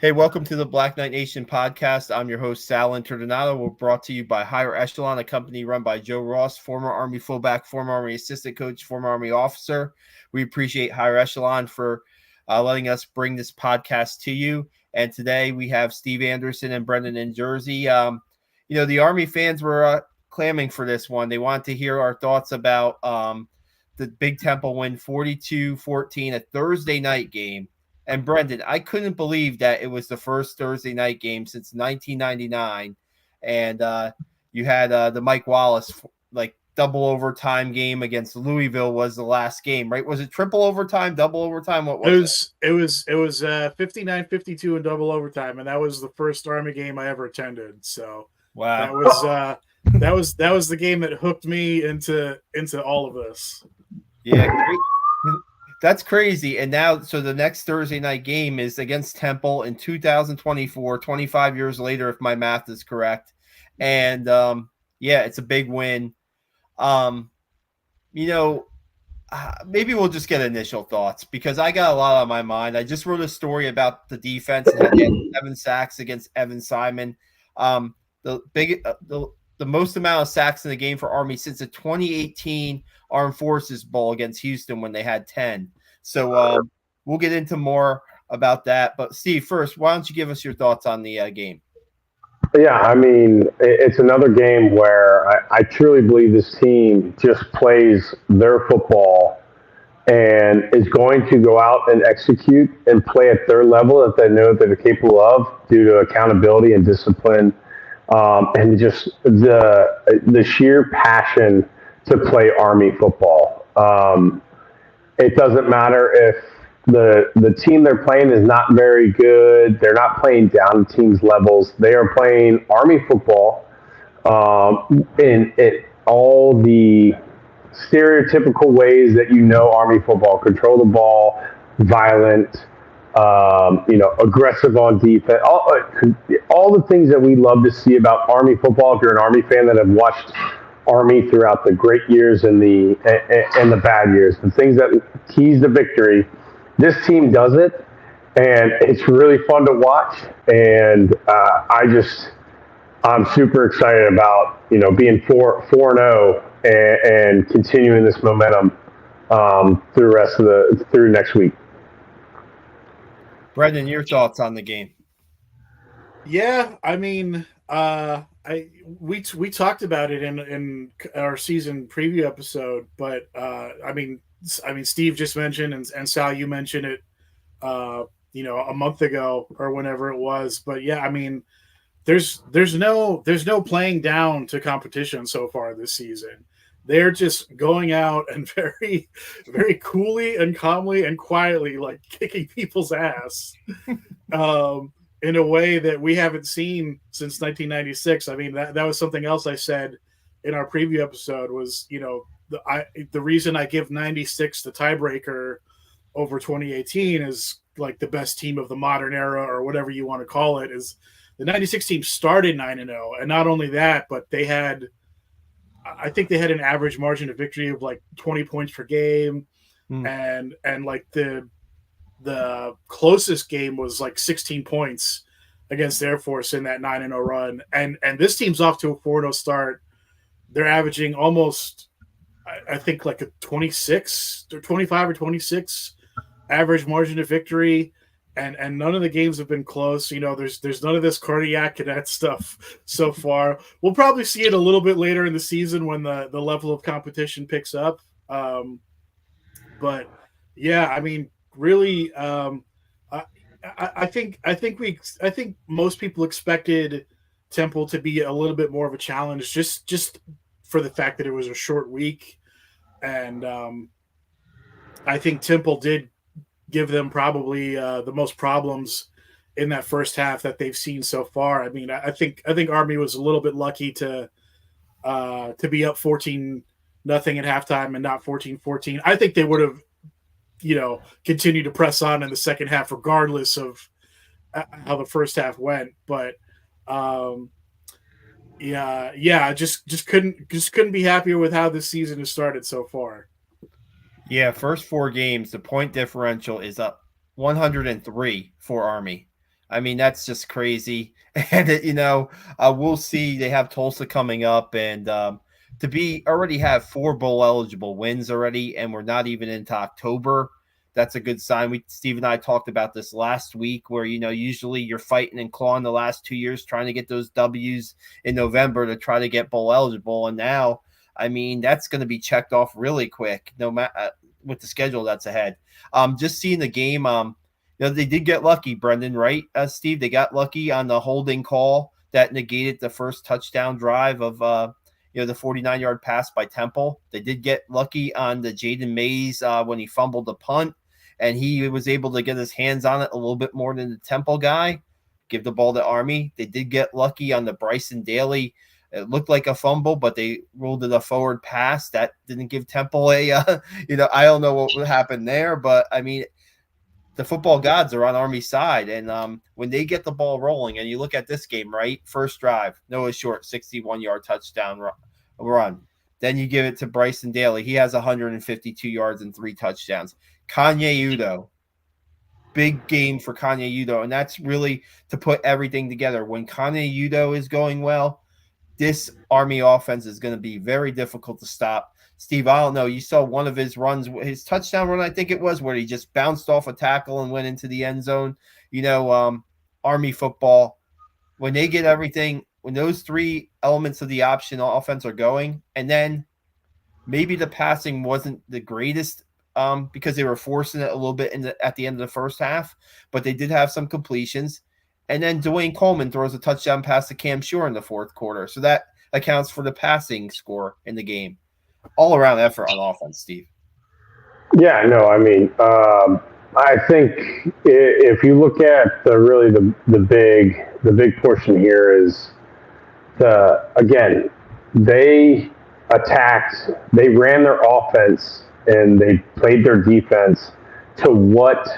Hey, welcome to the Black Knight Nation podcast. I'm your host, Sal Interdonato. We're brought to you by Higher Echelon, a company run by Joe Ross, former Army fullback, former Army assistant coach, former Army officer. We appreciate Higher Echelon for letting us bring this podcast to you. And today we have Steve Anderson and Brendan in Jersey. The Army fans were clamming for this one. They wanted to hear our thoughts about the Big Temple win 42-14, a Thursday night game. And Brendan, I couldn't believe that it was the first Thursday night game since 1999, and you had the Mike Wallace double overtime game against Louisville was the last game, right? Was it triple overtime, double overtime? What was it? It was 59-52 in double overtime, and that was the first Army game I ever attended. So wow, that was the game that hooked me into all of this. Yeah, great. That's crazy. And now, so the next Thursday night game is against Temple in 2024, 25 years later, if my math is correct. And it's a big win. Maybe we'll just get initial thoughts because I got a lot on my mind. I just wrote a story about the defense and had 7 sacks against Evan Simon. The most amount of sacks in the game for Army since the 2018 Armed Forces Bowl against Houston when they had 10. So we'll get into more about that. But Steve, first, why don't you give us your thoughts on the game? Yeah, I mean, it's another game where I truly believe this team just plays their football and is going to go out and execute and play at their level that they know that they're capable of due to accountability and discipline. And just the sheer passion to play Army football. It doesn't matter if the team they're playing is not very good. They're not playing down teams' levels. They are playing Army football in all the stereotypical ways that Army football: control the ball, violent, aggressive on defense, all the things that we love to see about Army football. If you're an Army fan that have watched Army throughout the great years and the bad years, the things that keys to victory, this team does it, and it's really fun to watch. And I'm super excited about being 4-0 and continuing this momentum through next week. Brendan, your thoughts on the game? Yeah, I mean, we talked about it in our season preview episode, but I mean, Steve just mentioned and Sal, you mentioned it, a month ago or whenever it was. But yeah, I mean, there's no playing down to competition so far this season. They're just going out and very, very coolly and calmly and quietly, kicking people's ass in a way that we haven't seen since 1996. I mean, that was something else I said in our preview episode was, the reason I give 96 the tiebreaker over 2018 is the best team of the modern era or whatever you want to call it, is the 96 team started 9-0. And not only that, but I think they had an average margin of victory of 20 points per game. And the closest game was 16 points against Air Force in that 9-0 run. And this team's off to a 4-0 start. They're averaging almost, I think, a 26 or 25 or 26 average margin of victory. And none of the games have been close. There's none of this cardiac cadet stuff so far. We'll probably see it a little bit later in the season when the level of competition picks up. But yeah, I mean, really, I think most people expected Temple to be a little bit more of a challenge, just for the fact that it was a short week, and I think Temple did give them probably the most problems in that first half that they've seen so far. I mean, I think Army was a little bit lucky to be up 14-0 at halftime and not 14-14. I think they would have, continued to press on in the second half regardless of how the first half went. But just couldn't be happier with how this season has started so far. Yeah, first 4 games, the point differential is up 103 for Army. I mean, that's just crazy. And, we'll see. They have Tulsa coming up. And to be already have 4 bowl eligible wins already, and we're not even into October, that's a good sign. Steve and I talked about this last week where, usually you're fighting and clawing the last 2 years trying to get those W's in November to try to get bowl eligible. And now, I mean, that's going to be checked off really quick, no matter with the schedule that's ahead. Just seeing the game, they did get lucky, Brendan, right, Steve? They got lucky on the holding call that negated the first touchdown drive of, the 49-yard pass by Temple. They did get lucky on the Jaden Mays when he fumbled the punt, and he was able to get his hands on it a little bit more than the Temple guy. Give the ball to Army. They did get lucky on the Bryson Daily. It looked like a fumble, but they ruled it a forward pass. That didn't give Temple a, I don't know what happened there, but I mean, the football gods are on Army's side. And when they get the ball rolling, and you look at this game, right? First drive, Noah Short, 61-yard touchdown run. Then you give it to Bryson Daily. He has 152 yards and 3 touchdowns. Kanye Udo, big game for Kanye Udo. And that's really to put everything together. When Kanye Udo is going well, this Army offense is going to be very difficult to stop. Steve, I don't know. You saw one of his runs, his touchdown run, I think it was, where he just bounced off a tackle and went into the end zone. Army football, when they get everything, when those 3 elements of the option offense are going, and then maybe the passing wasn't the greatest because they were forcing it a little bit at the end of the first half, but they did have some completions. And then Dwayne Coleman throws a touchdown pass to Cam Shore in the fourth quarter. So that accounts for the passing score in the game. All around effort on offense, Steve. Yeah, no, I mean, I think if you look at the big portion here is they ran their offense and they played their defense to what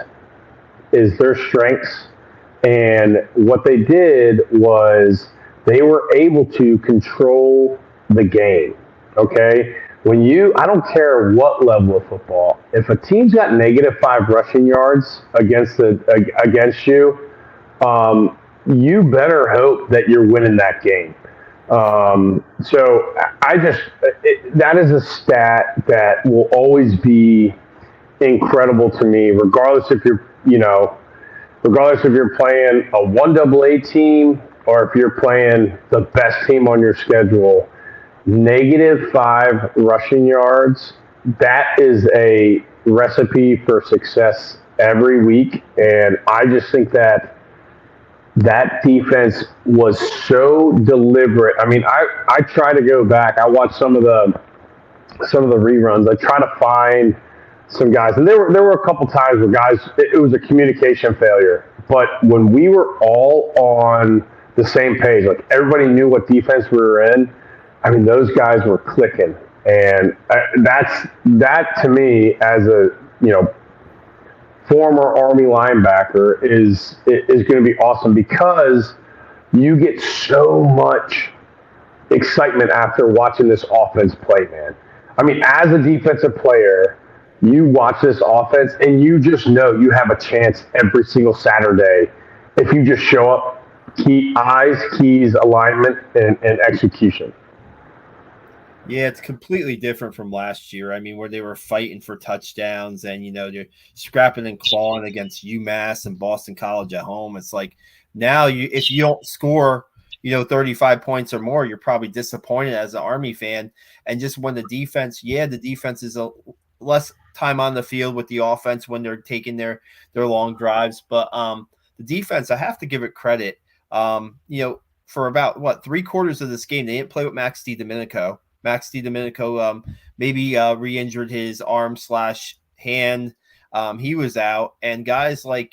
is their strengths. And what they did was they were able to control the game. Okay. I don't care what level of football, if a team's got -5 rushing yards against you, you better hope that you're winning that game. So that is a stat that will always be incredible to me, regardless if you're playing a 1AA team or if you're playing the best team on your schedule. -5 rushing yards, that is a recipe for success every week. And I just think that defense was so deliberate. I mean, I try to go back. I watched some of the reruns. I try to find some guys, and there were a couple times where it was a communication failure. But when we were all on the same page, like everybody knew what defense we were in, I mean, those guys were clicking. And that to me, as a former Army linebacker, is going to be awesome, because you get so much excitement after watching this offense play, man. I mean, as a defensive player, you watch this offense and you just know you have a chance every single Saturday if you just show up, keys, alignment, and execution. Yeah, it's completely different from last year. I mean, where they were fighting for touchdowns and, they're scrapping and clawing against UMass and Boston College at home. It's like now if you don't score, 35 points or more, you're probably disappointed as an Army fan. And just when the defense is a less time on the field with the offense when they're taking their long drives. But the defense, I have to give it credit. For about 3/4 of this game, they didn't play with Max DiDomenico. Max DiDomenico maybe re-injured his arm/hand. He was out. And guys like,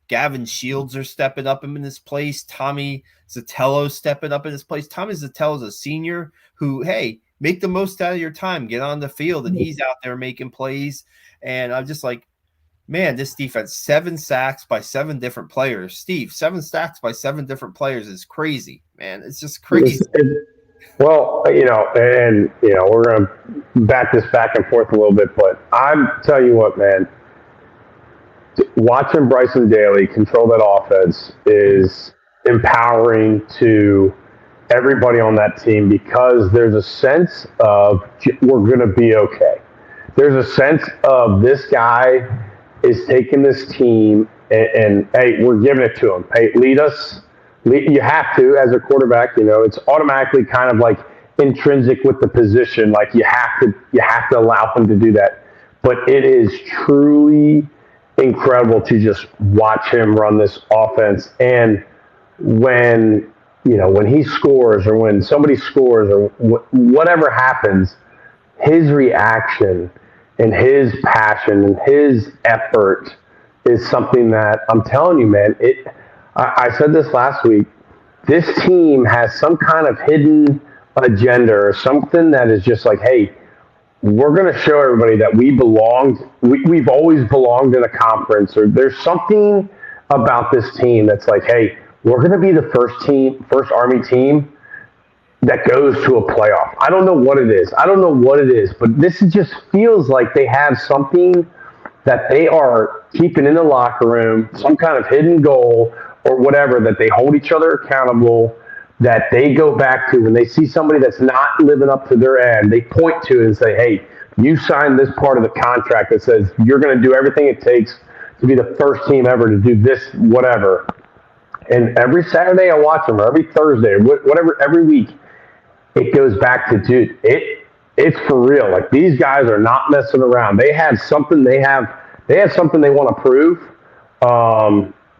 Gavin Shields are stepping up in his place. Tommy Zatello's stepping up in his place. Tommy Zatello's a senior who, hey, make the most out of your time. Get on the field. And he's out there making plays. And I'm just like, man, this defense, 7 sacks by 7 different players. Steve, 7 sacks by 7 different players is crazy, man. It's just crazy. Well, we're going to bat this back and forth a little bit, but I'm telling you what, man, watching Bryson Daily control that offense is empowering to everybody on that team because there's a sense of we're going to be okay. There's a sense of this guy is taking this team and hey, we're giving it to him. Hey, lead us. You have to as a quarterback. It's automatically kind of like intrinsic with the position. Like you have to allow him to do that. But it is truly incredible to just watch him run this offense. And when he scores or when somebody scores or whatever happens, his reaction and his passion and his effort is something that I'm telling you, man. I said this last week. This team has some kind of hidden agenda or something that is just like, hey, we're going to show everybody that we belong. We've always belonged in a conference, or there's something about this team that's like, hey, we're going to be the first Army team that goes to a playoff. I don't know what it is. But this just feels like they have something that they are keeping in the locker room, some kind of hidden goal or whatever, that they hold each other accountable, that they go back to when they see somebody that's not living up to their end. They point to it and say, hey, you signed this part of the contract that says you're going to do everything it takes to be the first team ever to do this, whatever. And every Saturday I watch them, or every Thursday, or whatever, every week, it goes back to, dude, it's for real. Like, these guys are not messing around. They have something they something they want to prove,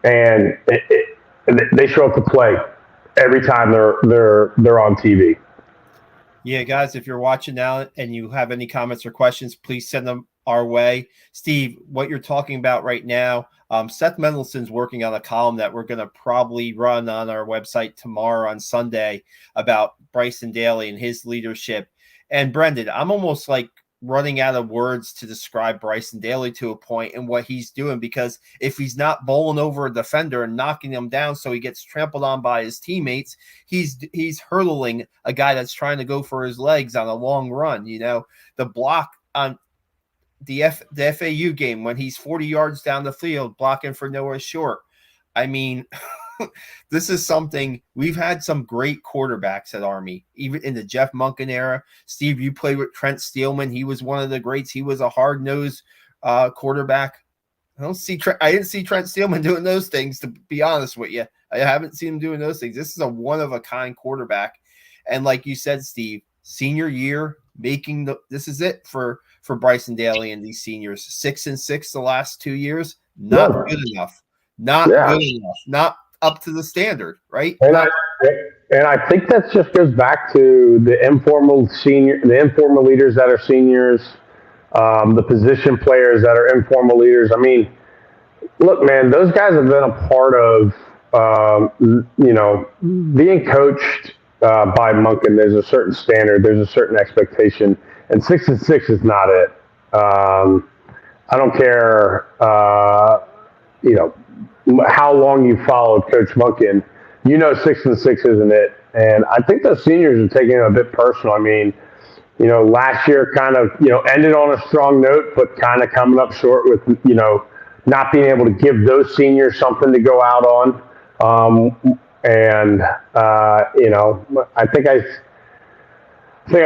and they show up to play every time they're on TV. Yeah, guys, if you're watching now and you have any comments or questions, please send them our way. Steve, what you're talking about right now, Seth Mendelson's working on a column that we're going to probably run on our website tomorrow on Sunday about Bryson Daily and his leadership. And Brendan, I'm almost like running out of words to describe Bryson Daily to a point and what he's doing, because if he's not bowling over a defender and knocking him down so he gets trampled on by his teammates, he's hurdling a guy that's trying to go for his legs on a long run. The block on the FAU game when he's 40 yards down the field blocking for Noah Short. I mean, this is something. We've had some great quarterbacks at Army, even in the Jeff Monken era. Steve, you played with Trent Steelman. He was one of the greats. He was a hard-nosed quarterback. I didn't see Trent Steelman doing those things, to be honest with you. I haven't seen him doing those things. This is a one-of-a-kind quarterback. And like you said, Steve, senior year, this is it for Bryson Daly and these seniors. 6-6 the last 2 years. Not good enough. Not good enough. Not up to the standard, right? And I think that just goes back to the informal leaders that are seniors, the position players that are informal leaders. I mean, look, man, those guys have been a part of, being coached by Monken. There's a certain standard, there's a certain expectation, and 6-6 is not it. I don't care, how long you followed Coach Monken, 6-6 isn't it. And I think those seniors are taking it a bit personal. I mean, last year kind of, ended on a strong note, but kind of coming up short with, not being able to give those seniors something to go out on. I think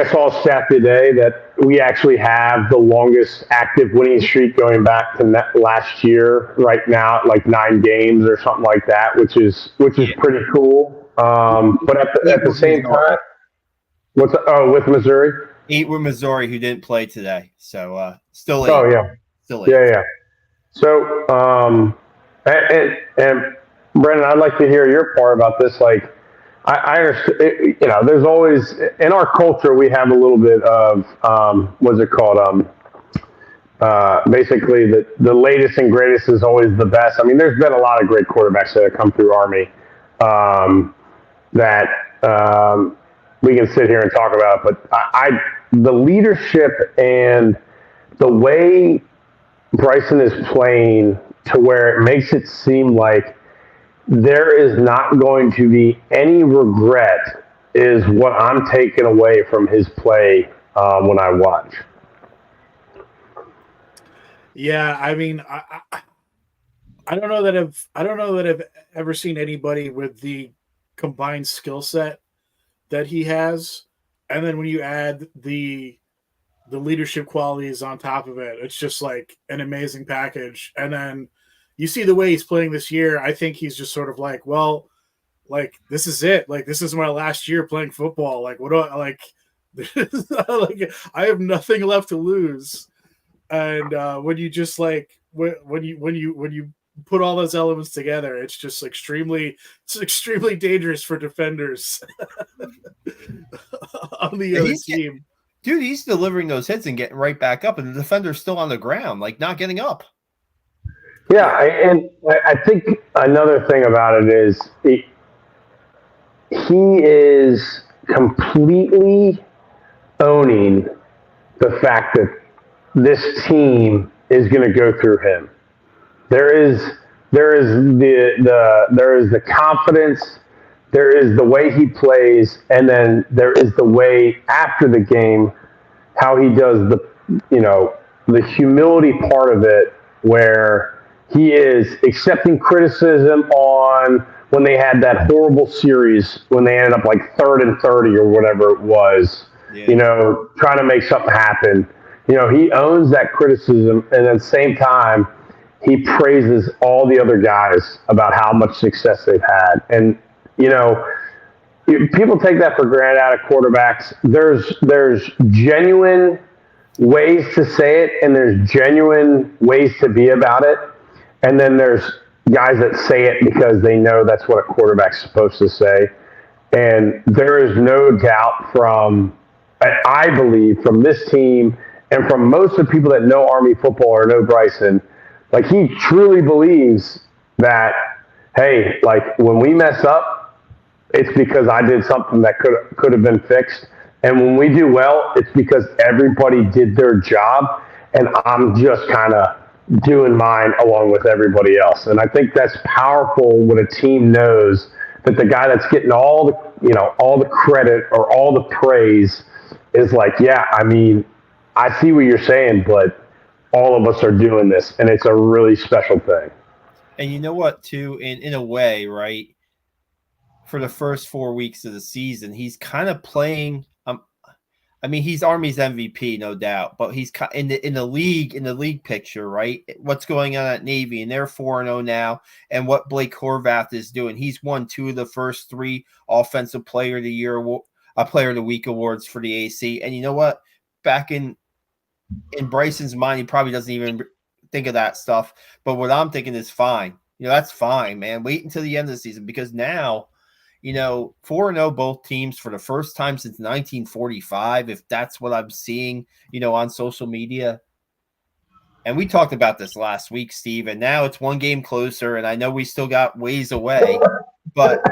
I saw a stat today that we actually have the longest active winning streak going back to last year right now at like 9 games or something like that, which is pretty cool. But at the same time, with Missouri? 8 with Missouri, who didn't play today. So still 8. Oh, yeah. Still 8. Yeah. So, and Brendan, I'd like to hear your part about this. Like, I understand, there's always, in our culture, we have a little bit of, what's it called? Basically, the latest and greatest is always the best. I mean, there's been a lot of great quarterbacks that have come through Army that we can sit here and talk about. But the leadership and the way Bryson is playing to where it makes it seem like there is not going to be any regret is what I'm taking away from his play when I watch. Yeah, I mean, I don't know that I've ever seen anybody with the combined skill set that he has, and then when you add the leadership qualities on top of it, it's just like an amazing package. And then you see the way he's playing this year. I think he's just sort of like, well, like this is it. Like this is my last year playing football. Like what do I like? Like I have nothing left to lose. And when you just like when you put all those elements together, it's extremely dangerous for defenders on the other team. Dude, he's delivering those hits and getting right back up, and the defender's still on the ground, like not getting up. Yeah, and I think another thing about it is he is completely owning the fact that this team is going to go through him. There is the confidence, there is the way he plays, and then there is the way after the game how he does the humility part of it, where he is accepting criticism on when they had that horrible series when they ended up like 3rd and 30 or whatever it was, trying to make something happen. He owns that criticism, and at the same time, he praises all the other guys about how much success they've had. And, people take that for granted out of quarterbacks. There's genuine ways to say it, and there's genuine ways to be about it. And then there's guys that say it because they know that's what a quarterback's supposed to say. And there is no doubt I believe, from this team and from most of the people that know Army football or know Bryson, like he truly believes that, hey, like when we mess up, it's because I did something that could have been fixed. And when we do well, it's because everybody did their job, and I'm just kind of doing mine along with everybody else. And I think that's powerful when a team knows that the guy that's getting all the credit or all the praise is like, yeah, I mean, I see what you're saying, but all of us are doing this, and it's a really special thing. And you know what, too, in a way, right? For the first 4 weeks of the season, he's kind of playing. I mean, he's Army's MVP, no doubt, but he's in the league picture, right? What's going on at Navy, and they're 4-0 now, and what Blake Horvath is doing. He's won 2 of the first 3 Offensive Player of the Year, Player of the Week awards for the AC. And you know what? Back in Bryson's mind, he probably doesn't even think of that stuff. But what I'm thinking is fine. That's fine, man. Wait until the end of the season, because now, 4-0 both teams for the first time since 1945, if that's what I'm seeing, on social media. And we talked about this last week, Steve, and now it's 1 game closer, and I know we still got ways away, but,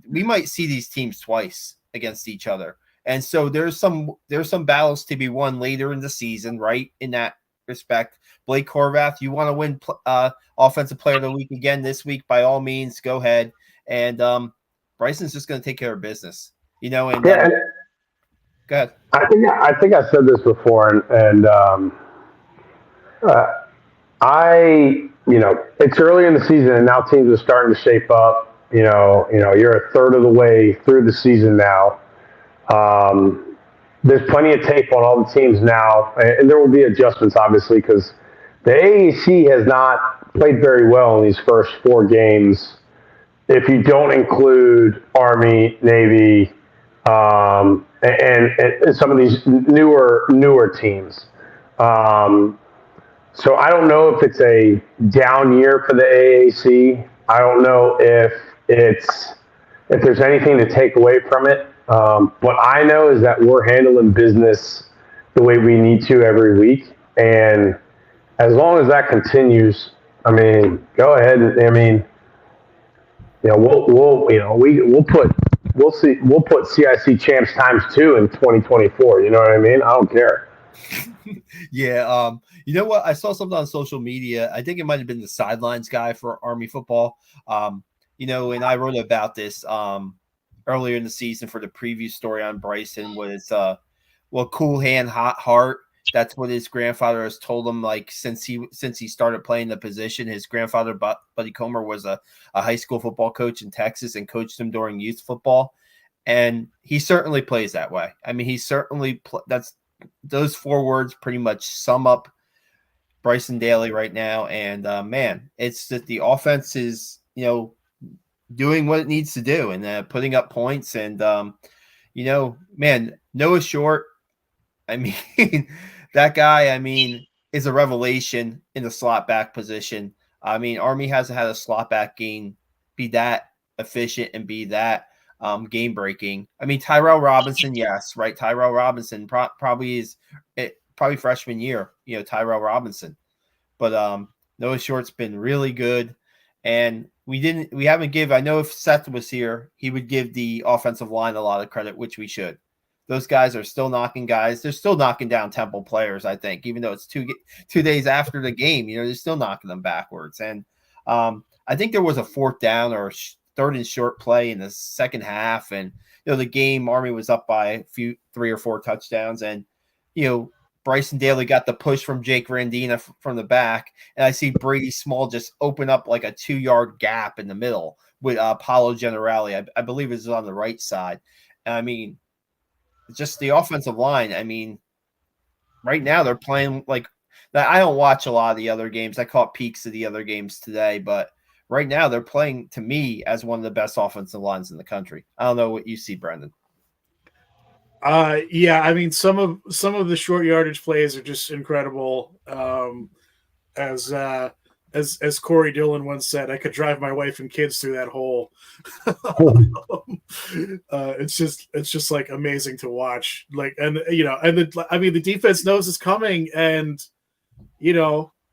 we might see these teams twice against each other. And so there's some battles to be won later in the season, right, in that respect. Blake Horvath, you want to win Offensive Player of the Week again this week, by all means, go ahead. And Bryson's just going to take care of business, and go ahead. I think I said this before, and it's early in the season, and now teams are starting to shape up. You're a third of the way through the season now. There's plenty of tape on all the teams now, and there will be adjustments, obviously, because the AAC has not played very well in these first 4 games. If you don't include Army, Navy, and some of these newer teams. So I don't know if it's a down year for the AAC. I don't know if there's anything to take away from it. What I know is that we're handling business the way we need to every week, and as long as that continues, I mean, go ahead. We'll put CIC champs ×2 in 2024. You know what I mean? I don't care. Yeah. You know what? I saw something on social media. I think it might have been the sidelines guy for Army football. And I wrote about this earlier in the season for the preview story on Bryson. Was cool hand, hot heart. That's what his grandfather has told him. Like since he started playing the position, his grandfather Buddy Comer was a high school football coach in Texas and coached him during youth football, and he certainly plays that way. I mean, he certainly that's those 4 words pretty much sum up Bryson Daily right now. And man, it's that the offense is doing what it needs to do and putting up points. And man, Noah Short. I mean, that guy, is a revelation in the slot back position. I mean, Army hasn't had a slot back game be that efficient and be that game breaking. I mean, Tyrell Robinson, yes, right? Tyrell Robinson probably freshman year, Tyrell Robinson. But Noah Short's been really good. And we haven't I know if Seth was here, he would give the offensive line a lot of credit, which we should. Those guys are still knocking guys. They're still knocking down Temple players, I think, even though it's 2 days after the game. They're still knocking them backwards. And I think there was a 4th down or 3rd and short play in the second half. And, the game, Army was up by 3 or 4 touchdowns. And, Bryson Daily got the push from Jake Randina from the back. And I see Brady Small just open up like a 2-yard gap in the middle with Paulo Generali. I believe it's on the right side. I mean, just the offensive line. I mean, right now they're playing like that. I don't watch a lot of the other games. I caught peeks of the other games today, but right now they're playing to me as one of the best offensive lines in the country. I don't know what you see, Brendan. Yeah, I mean, some of the short yardage plays are just incredible. As Corey Dillon once said, I could drive my wife and kids through that hole. It's just like amazing to watch. Like, and the defense knows it's coming, and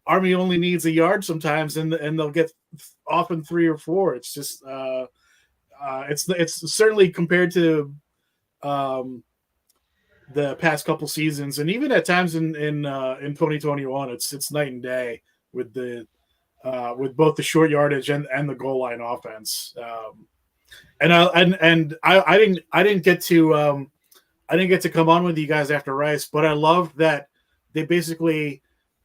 Army only needs a yard sometimes, and they'll get often 3 or 4. It's just it's certainly compared to the past couple seasons, and even at times in 2021, it's night and day with both the short yardage and the goal line offense. I didn't get to come on with you guys after Rice, but I loved that they basically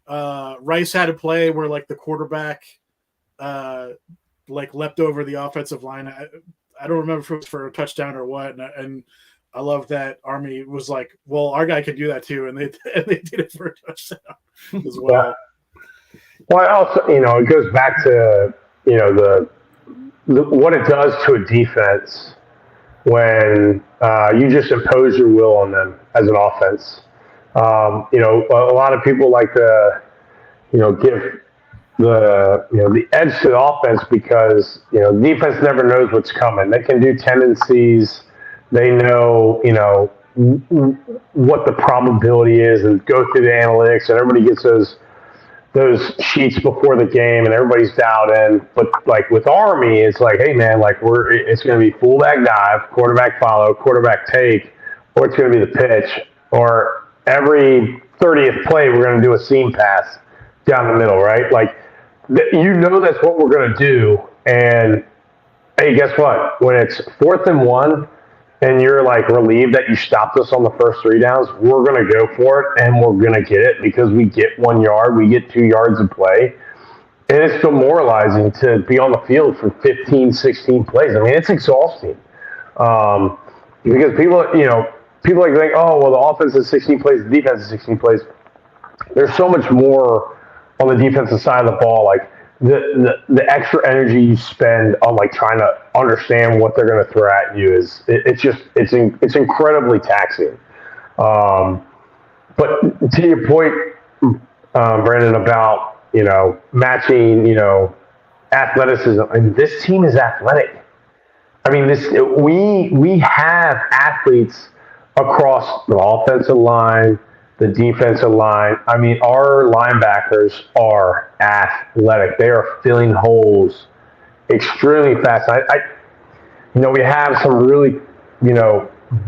Rice had a play where like the quarterback like leapt over the offensive line. I don't remember if it was for a touchdown or what, and I love that Army was like, well, our guy could do that too, and they did it for a touchdown as well. Yeah. Well, also, it goes back to, the what it does to a defense when you just impose your will on them as an offense. A lot of people like to, give the edge to the offense because, defense never knows what's coming. They can do tendencies. They know, what the probability is and go through the analytics, and everybody gets those sheets before the game and everybody's dialed in. But like with Army, it's like, hey man, like it's going to be fullback dive, quarterback follow, quarterback take, or it's going to be the pitch, or every 30th play we're going to do a seam pass down the middle, right? Like that's what we're going to do. And hey, guess what? When it's 4th and 1 and you're like relieved that you stopped us on the first 3 downs, we're going to go for it and we're going to get it because we get 1 yard, we get 2 yards of play. And it's demoralizing to be on the field for 15, 16 plays. I mean, it's exhausting. Because people like think, oh, well, the offense is 16 plays, the defense is 16 plays. There's so much more on the defensive side of the ball. Like the extra energy you spend on like trying to understand what they're going to throw at you it's incredibly taxing. But to your point, Brandon, about matching athleticism, and this team is athletic. I mean, we have athletes across the offensive line, the defensive line. I mean, our linebackers are athletic. They are filling holes extremely fast. We have some really,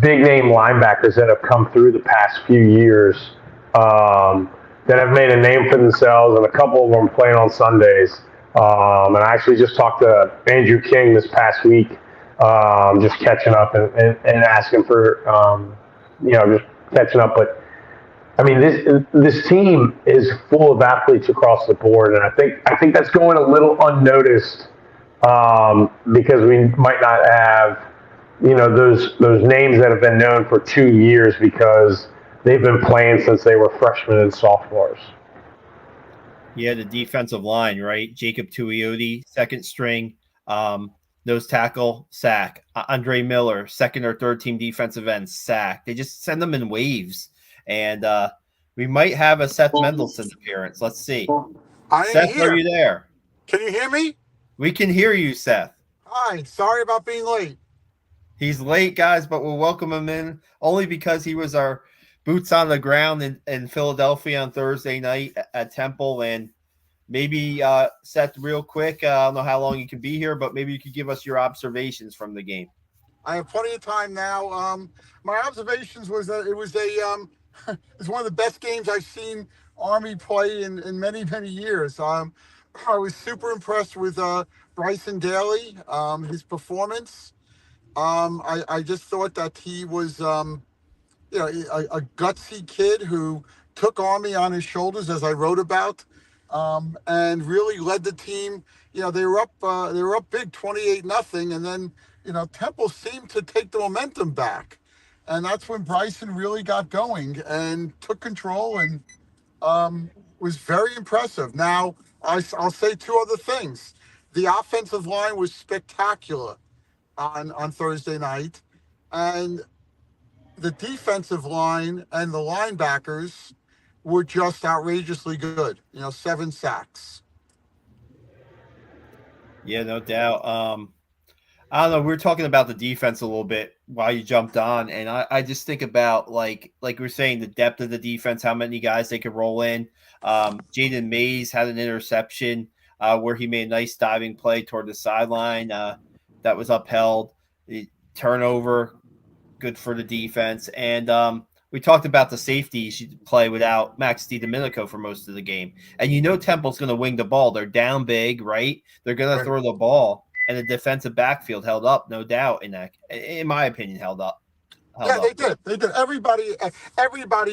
big name linebackers that have come through the past few years that have made a name for themselves, and a couple of them playing on Sundays. And I actually just talked to Andrew King this past week, just catching up and asking for, just catching up. But I mean, this team is full of athletes across the board, and I think that's going a little unnoticed because we might not have those names that have been known for 2 years because they've been playing since they were freshmen and sophomores. Yeah, the defensive line, right? Jacob Tuioti, second string, nose tackle, sack. Andre Miller, second or third team defensive end, sack. They just send them in waves. And we might have a Seth Mendelson appearance. Let's see. I ain't Seth, are you there? Can you hear me? We can hear you, Seth. Hi. Sorry about being late. He's late, guys, but we'll welcome him in only because he was our boots on the ground in Philadelphia on Thursday night at Temple. And maybe, Seth, real quick, I don't know how long you can be here, but maybe you could give us your observations from the game. I have plenty of time now. My observations was that it was it's one of the best games I've seen Army play in many, many years. I was super impressed with Bryson Daily, his performance. I just thought that he was a gutsy kid who took Army on his shoulders, as I wrote about, and really led the team. They were up big, 28-0, and then Temple seemed to take the momentum back, and that's when Bryson really got going and took control and was very impressive. Now I'll say two other things. The offensive line was spectacular on Thursday night, and the defensive line and the linebackers were just outrageously good. 7 sacks. Yeah, no doubt. I don't know. We were talking about the defense a little bit while you jumped on, and I just think about like we were saying, the depth of the defense, how many guys they could roll in. Jaden Mays had an interception where he made a nice diving play toward the sideline that was upheld. The turnover, good for the defense, and we talked about the safeties you play without Max DiDomenico for most of the game, and Temple's going to wing the ball. They're down big, right? They're going to throw the ball. And the defensive backfield held up, no doubt. In my opinion, held up. They did. They did. Everybody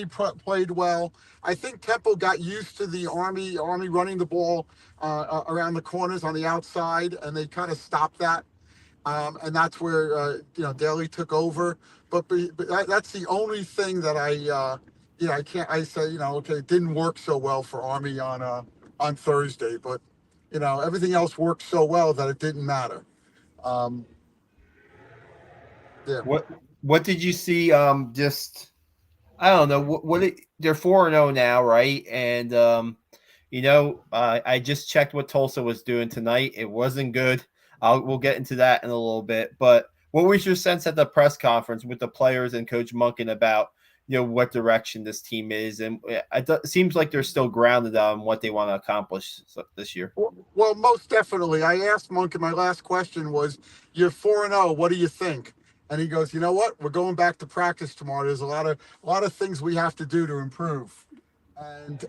played well. I think Temple got used to the Army running the ball around the corners on the outside, and they kind of stopped that. And that's where Daly took over. But that's the only thing that it didn't work so well for Army on Thursday, but. Everything else worked so well that it didn't matter. Yeah. What did you see? Just I don't know. They're 4-0 now, right? And I just checked what Tulsa was doing tonight. It wasn't good. We'll get into that in a little bit. But what was your sense at the press conference with the players and Coach Monken about what direction this team is, and it seems like they're still grounded on what they want to accomplish this year? Well, most definitely. I asked Monk, and my last question was, "You're 4-0. What do you think?" And he goes, "You know what? We're going back to practice tomorrow. There's a lot of things we have to do to improve." And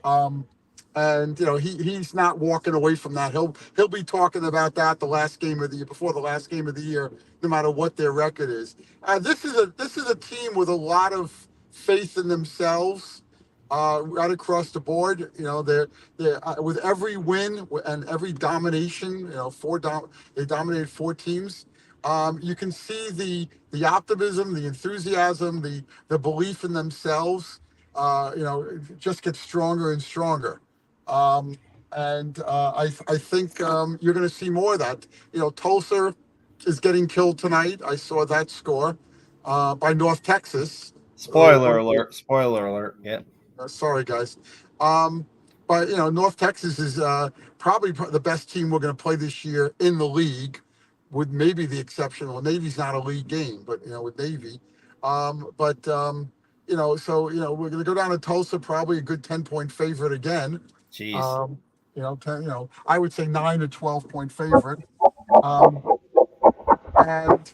he's not walking away from that. He'll be talking about that before the last game of the year, no matter what their record is. This is a team with a lot of faith in themselves right across the board. They're with every win and every domination. They dominated 4 teams. You can see the optimism, the enthusiasm, the belief in themselves. Just gets stronger and stronger. I think you're going to see more of that. Tulsa is getting killed tonight. I saw that score by North Texas. Spoiler alert. Yeah. Sorry, guys. But North Texas is probably the best team we're going to play this year in the league, with maybe the exception. Well, Navy's not a league game, but with Navy. So we're going to go down to Tulsa, probably a good 10-point favorite again. Jeez. 10, I would say 9 to 12-point favorite. And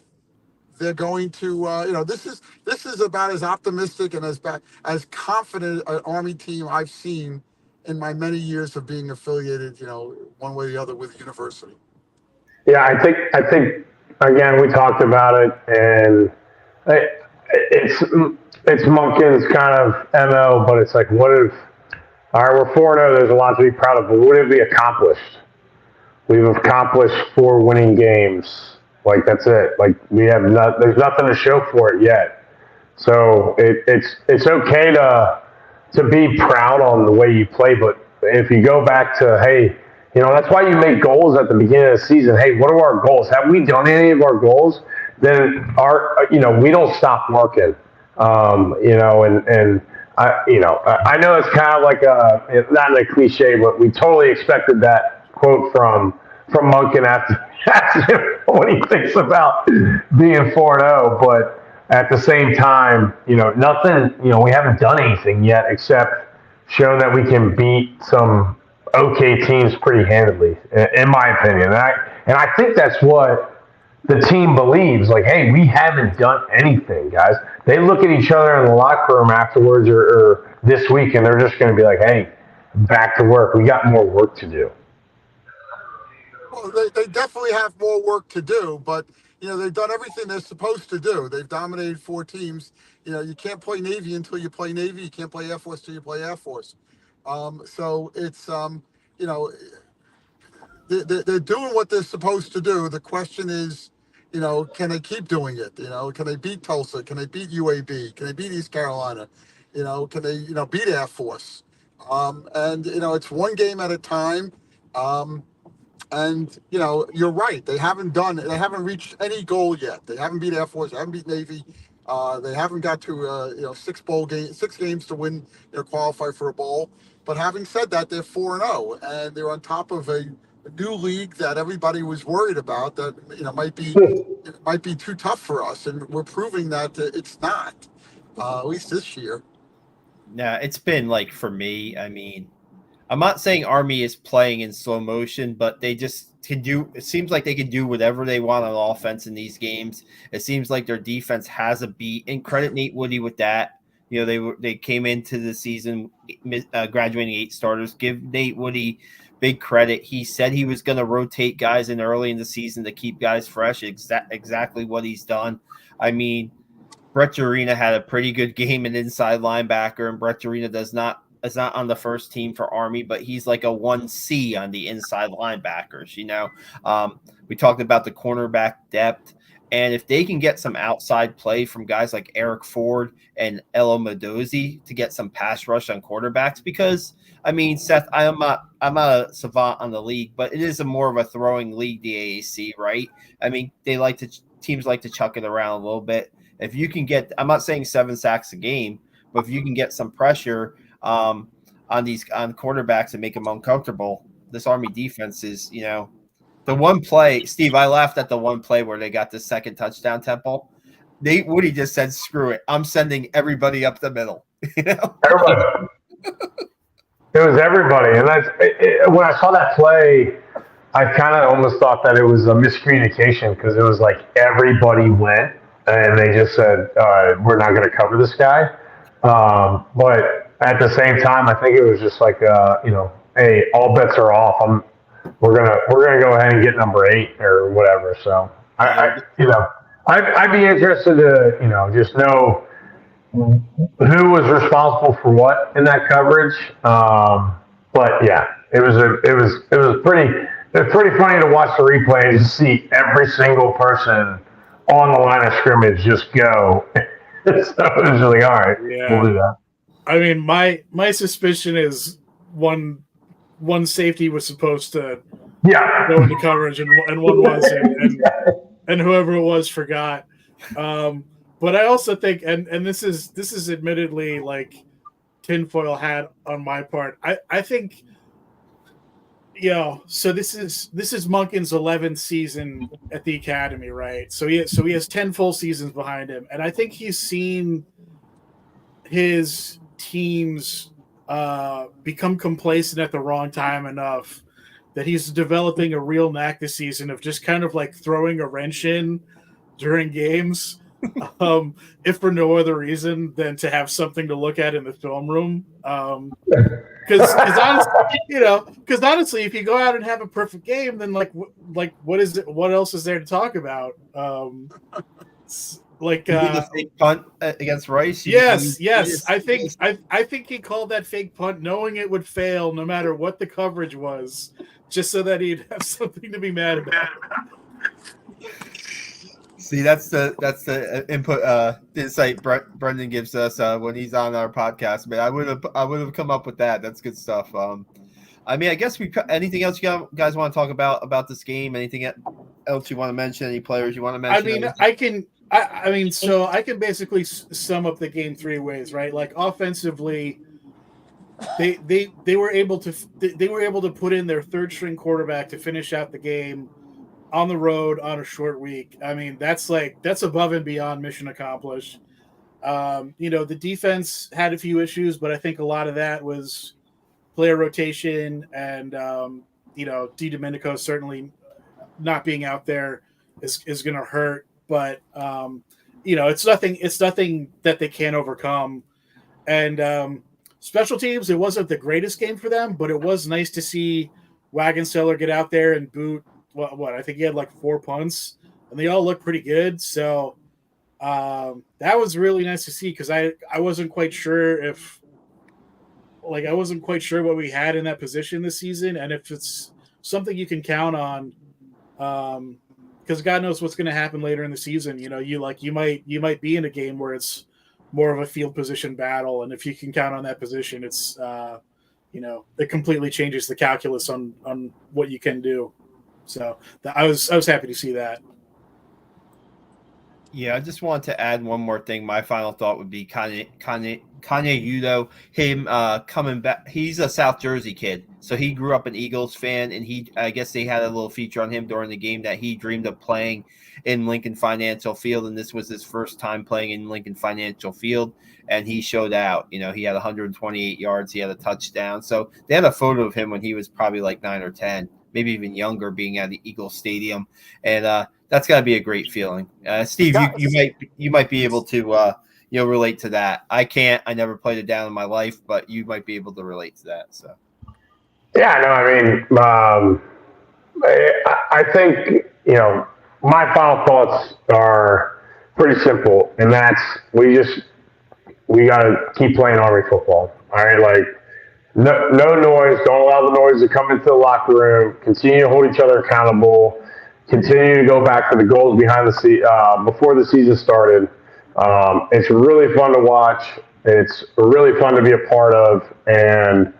they're going to, this is about as optimistic and as confident an Army team I've seen in my many years of being affiliated, one way or the other with the university. Yeah, I think again we talked about it, and it's Monken's kind of MO, but it's like, what if? All right, we're 4-0. There's a lot to be proud of, but what have we accomplished? We've accomplished 4 winning games. Like that's it. Like we have not. There's nothing to show for it yet. So it's okay to be proud on the way you play, but if you go back to, hey, that's why you make goals at the beginning of the season. Hey, what are our goals? Have we done any of our goals? Then we don't stop working. And I know it's kind of like not in a cliche, but we totally expected that quote from Monken after when he thinks about being 4-0, but at the same time, nothing, we haven't done anything yet except show that we can beat some okay teams pretty handedly, in my opinion. And I think that's what the team believes. Like, hey, we haven't done anything, guys. They look at each other in the locker room afterwards or this week, and they're just going to be like, hey, back to work. We got more work to do. Well, they definitely have more work to do, but they've done everything they're supposed to do. They've dominated 4 teams. You can't play Navy until you play Navy. You can't play Air Force until you play Air Force. So it's they're doing what they're supposed to do. The question is, can they keep doing it? Can they beat Tulsa? Can they beat UAB? Can they beat East Carolina? Can they beat Air Force? And it's one game at a time. And you're right. They haven't reached any goal yet. They haven't beat Air Force. They haven't beat Navy. They haven't got to 6 games to win, qualify for a bowl. But having said that, they're 4-0, and they're on top of a new league that everybody was worried about. That might be too tough for us, and we're proving that it's not. At least this year. Yeah, it's been like for me. I mean, I'm not saying Army is playing in slow motion, but they just can do. It seems like they can do whatever they want on offense in these games. It seems like their defense has a beat, and credit Nate Woody with that. They came into the season graduating 8 starters. Give Nate Woody big credit. He said he was going to rotate guys in early in the season to keep guys fresh. Exactly what he's done. I mean, Brett Arena had a pretty good game in inside linebacker, and Brett Arena is not on the first team for Army, but he's like a 1C on the inside linebackers. We talked about the cornerback depth, and if they can get some outside play from guys like Eric Ford and Elo Madozi to get some pass rush on quarterbacks, because I mean, Seth, I'm not a savant on the league, but it is more of a throwing league, the AAC, right? I mean, teams like to chuck it around a little bit. If you can get, I'm not saying 7 sacks a game, but if you can get some pressure on quarterbacks and make them uncomfortable, this Army defense is, the one play, Steve, I laughed at the one play where they got the second touchdown, Temple. Nate Woody just said, screw it. I'm sending everybody up the middle. Everybody. It was everybody. And when I saw that play, I kind of almost thought that it was a miscommunication because it was like everybody went and they just said, all right, we're not going to cover this guy. But at the same time, I think it was just like, hey, all bets are off. We're gonna go ahead and get number 8 or whatever. So I'd be interested to just know who was responsible for what in that coverage. But yeah, it was pretty funny to watch the replay and just see every single person on the line of scrimmage just go. So it was like, all right, we'll do that. I mean, my suspicion is one safety was supposed to go into coverage and one wasn't, and whoever it was forgot. But I also think, and this is admittedly like tinfoil hat on my part. I think, so this is Monken's 11th season at the academy, right? So he has 10 full seasons behind him, and I think he's seen his teams become complacent at the wrong time enough that he's developing a real knack this season of just kind of like throwing a wrench in during games, if for no other reason than to have something to look at in the film room. Because honestly, if you go out and have a perfect game, then what is it? What else is there to talk about? Like you mean the fake punt against Rice? Yes. I think he called that fake punt knowing it would fail no matter what the coverage was, just so that he'd have something to be mad about. See, that's the input insight Brendan gives us when he's on our podcast. Man, I would have come up with that. That's good stuff. I mean, I guess anything else you guys want to talk about this game? Anything else you want to mention? Any players you want to mention? I mean, so I can basically sum up the game three ways, right? Like offensively, they were able to put in their third string quarterback to finish out the game on the road on a short week. I mean, that's above and beyond mission accomplished. The defense had a few issues, but I think a lot of that was player rotation and DiDomenico certainly not being out there is going to hurt. But it's nothing that they can't overcome. And special teams, it wasn't the greatest game for them, but it was nice to see Wagenseller get out there and boot. What I think he had like 4 punts, and they all looked pretty good. So that was really nice to see because I wasn't quite sure what we had in that position this season, and if it's something you can count on, because God knows what's going to happen later in the season. You might be in a game where it's more of a field position battle, and if you can count on that position, it's it completely changes the calculus on what you can do. So I was happy to see that. Yeah, I just wanted to add one more thing. My final thought would be Kanye Udo, him coming back. He's a South Jersey kid, so he grew up an Eagles fan, and I guess they had a little feature on him during the game that he dreamed of playing in Lincoln Financial Field, and this was his first time playing in Lincoln Financial Field, and he showed out. He had 128 yards, he had a touchdown. So they had a photo of him when he was probably like 9 or 10, maybe even younger, being at the Eagles Stadium, and that's got to be a great feeling. Steve, you might be able to relate to that. I can't. I never played it down in my life, but you might be able to relate to that. So. Yeah, no, I mean, I think my final thoughts are pretty simple, and that's we got to keep playing Army football. All right, like no noise. Don't allow the noise to come into the locker room. Continue to hold each other accountable. Continue to go back to the goals behind before the season started. It's really fun to watch. It's really fun to be a part of, and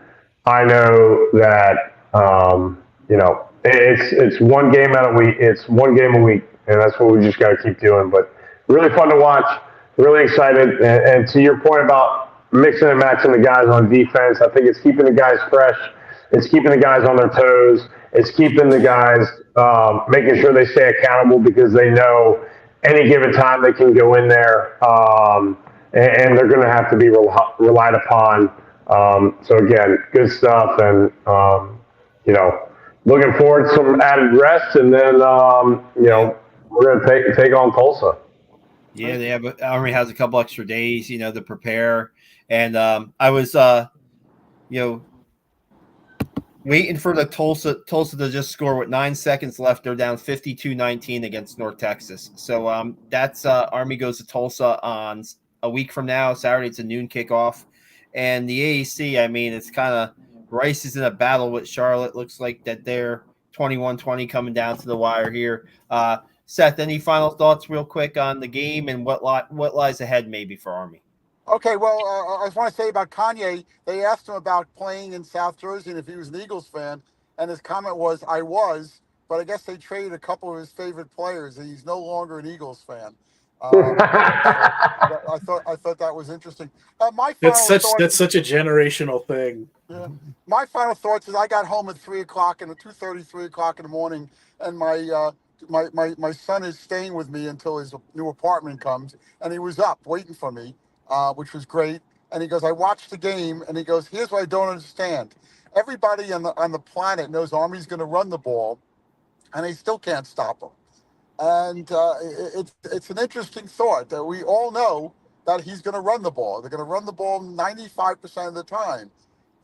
I know that it's one game out a week. It's one game a week, and that's what we just got to keep doing. But really fun to watch. Really excited, and to your point about mixing and matching the guys on defense, I think it's keeping the guys fresh. It's keeping the guys on their toes. It's keeping the guys making sure they stay accountable because they know any given time they can go in there and they're going to have to be relied upon. So again, good stuff, and looking forward to some added rest, and then we're going to take on Tulsa. Yeah, Army has a couple extra days, to prepare, and I was waiting for the Tulsa to just score with 9 seconds left. They're down 52-19 against North Texas. So that's Army goes to Tulsa on a week from now. Saturday, it's a noon kickoff. And the AAC, I mean, it's kind of Rice is in a battle with Charlotte. Looks like that they're 21-20 coming down to the wire here. Seth, any final thoughts real quick on the game and what lies ahead maybe for Army? Okay, well, I just want to say about Kanye, they asked him about playing in South Jersey and if he was an Eagles fan, and his comment was, I was, but I guess they traded a couple of his favorite players, and he's no longer an Eagles fan. I thought that was interesting. That's such a generational thing. Yeah. My final thoughts is I got home at 2:30, 3 o'clock in the morning, and my son is staying with me until his new apartment comes, and he was up waiting for me. Which was great. And he goes, I watched the game, and he goes, here's what I don't understand. Everybody on the planet knows Army's going to run the ball, and they still can't stop them. And it's an interesting thought that we all know that he's going to run the ball. They're going to run the ball 95% of the time,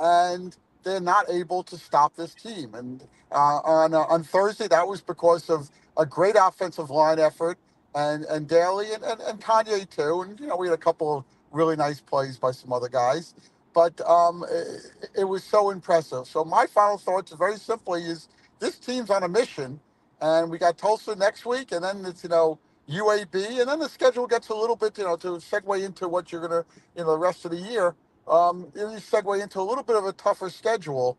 and they're not able to stop this team. And on Thursday, that was because of a great offensive line effort and Daly and Kanye too. And we had a couple of really nice plays by some other guys, but it was so impressive. So my final thoughts, very simply, is this team's on a mission, and we got Tulsa next week, and then it's UAB, and then the schedule gets a little bit to segue into what you're gonna the rest of the year. You segue into a little bit of a tougher schedule.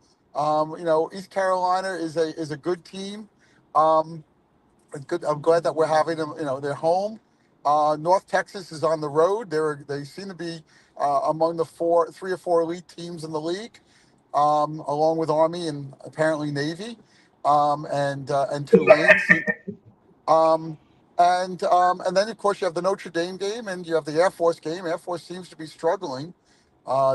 East Carolina is a good team. It's good. I'm glad that we're having them. They're home. North Texas is on the road. They seem to be among the three or four elite teams in the league, along with Army and apparently Navy, and Tulane. Um, and then of course you have the Notre Dame game and you have the Air Force game. Air Force seems to be struggling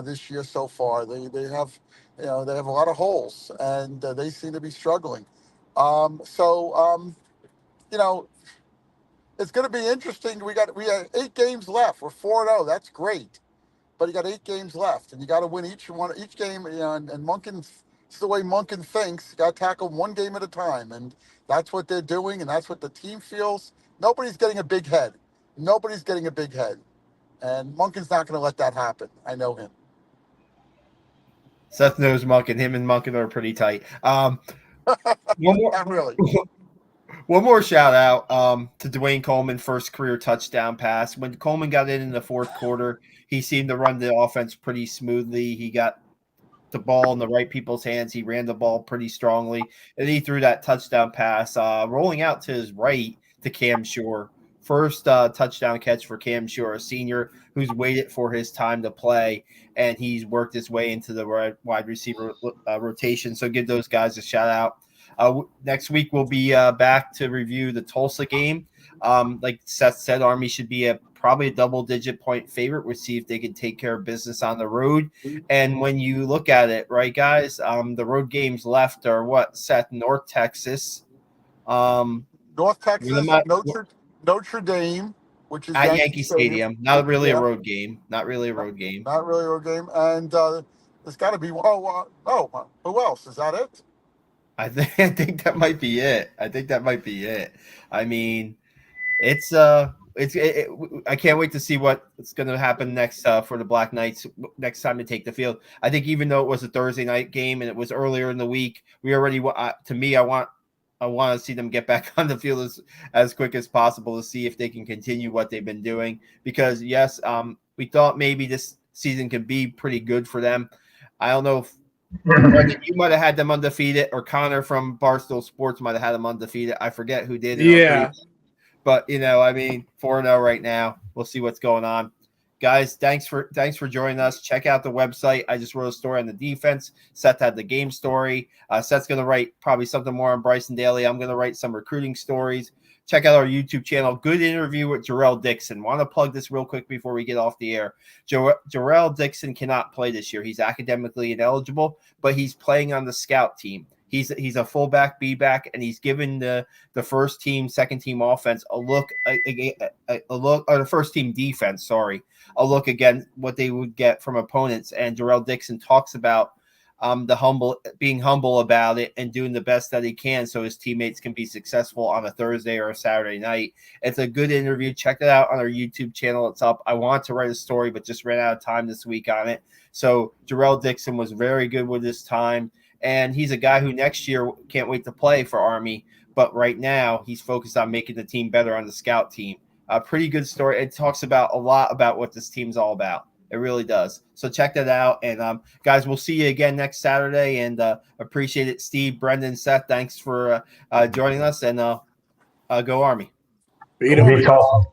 this year so far. They have they have a lot of holes and they seem to be struggling. So it's going to be interesting. We have 8 games left. We're 4-0. That's great, but you got 8 games left, and you got to win each game. And Monken, it's the way Monken thinks. You got to tackle one game at a time, and that's what they're doing, and that's what the team feels. Nobody's getting a big head. Nobody's getting a big head, and Monken's not going to let that happen. I know him. Seth knows Monken. Him and Monken are pretty tight. One more, Not really. One more shout out to Dwayne Coleman, first career touchdown pass. When Coleman got in the fourth quarter, he seemed to run the offense pretty smoothly. He got the ball in the right people's hands. He ran the ball pretty strongly, and he threw that touchdown pass, rolling out to his right to Cam Shore. First touchdown catch for Cam Shore, a senior who's waited for his time to play, and he's worked his way into the wide receiver rotation. So give those guys a shout out. Next week we'll be back to review the Tulsa game. Like Seth said, Army should be probably a double-digit point favorite. We'll see if they can take care of business on the road. And when you look at it, right, guys, the road games left are what, Seth? North Texas. North Texas, Notre Dame, which is at Yankee Stadium. Not really a road game. Not really a road game. And there's got to be. Who else? Is that it? I think that might be it. I mean, I can't wait to see what's going to happen next for the Black Knights next time they take the field. I think even though it was a Thursday night game and it was earlier in the week, we already I want to see them get back on the field as quick as possible to see if they can continue what they've been doing. Because yes, we thought maybe this season could be pretty good for them. I don't know if you might have had them undefeated, or Connor from Barstool Sports might have had them undefeated. I forget who did. Yeah. But 4-0 right now. We'll see what's going on. Guys, thanks for joining us. Check out the website. I just wrote a story on the defense. Seth had the game story. Seth's going to write probably something more on Bryson Daily. I'm going to write some recruiting stories. Check out our YouTube channel. Good interview with Jarrell Dixon. Want to plug this real quick before we get off the air. Jarrell Dixon cannot play this year. He's academically ineligible, but he's playing on the scout team. He's a fullback, B-back, and he's given the first team, second team offense a look, or the first team defense, a look again what they would get from opponents. And Jarrell Dixon talks about being humble about it and doing the best that he can so his teammates can be successful on a Thursday or a Saturday night. It's a good interview. Check it out on our YouTube channel. It's up. I wanted to write a story, but just ran out of time this week on it. So Jarrell Dixon was very good with his time. And he's a guy who next year can't wait to play for Army. But right now, he's focused on making the team better on the scout team. A pretty good story. It talks about a lot about what this team's all about. It really does. So check that out. And, guys, we'll see you again next Saturday. And appreciate it. Steve, Brendan, Seth, thanks for joining us. And go Army. Beat 'em.